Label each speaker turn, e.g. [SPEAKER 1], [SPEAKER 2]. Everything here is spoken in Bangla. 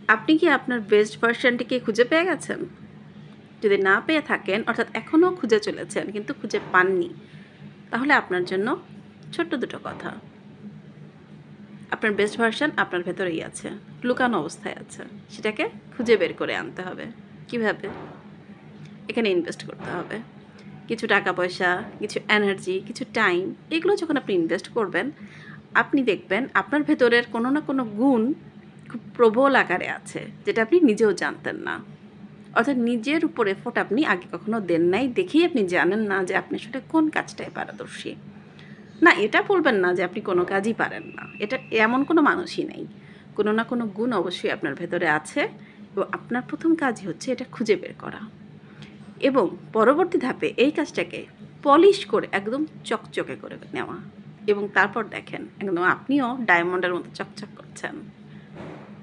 [SPEAKER 1] আপনি কি আপনার বেস্ট ভার্সনটিকে খুঁজে পেয়ে গেছেন? যদি না পেয়ে থাকেন, অর্থাৎ এখনও খুঁজে চলেছেন কিন্তু খুঁজে পাননি, তাহলে আপনার জন্য ছোট্ট দুটো কথা। আপনার বেস্ট ভার্সন আপনার ভেতরেই আছে, লুকানো অবস্থায় আছে। সেটাকে খুঁজে বের করে আনতে হবে। কিভাবে? এখানে ইনভেস্ট করতে হবে কিছু টাকা পয়সা, কিছু এনার্জি, কিছু টাইম। এগুলো যখন আপনি ইনভেস্ট করবেন, আপনি দেখবেন আপনার ভেতরের কোনো না কোনো গুণ খুব প্রবল আকারে আছে, যেটা আপনি নিজেও জানতেন না। অর্থাৎ নিজের উপর এফোর্ট আপনি আগে কখনো দেন নাই, দেখেই আপনি জানেন না যে আপনি আসলে কোন কাজটায় পারদর্শী। না, এটা বলবেন না যে আপনি কোনো কাজই পারেন না, এটা এমন কোনো মানুষই নেই। কোনো না কোনো গুণ অবশ্যই আপনার ভেতরে আছে, এবং আপনার প্রথম কাজই হচ্ছে এটা খুঁজে বের করা, এবং পরবর্তী ধাপে এই কাজটাকে পলিশ করে একদম চকচকে করে নেওয়া। এবং তারপর দেখেন একদম আপনিও ডায়মন্ডের মতো চকচক করছেন।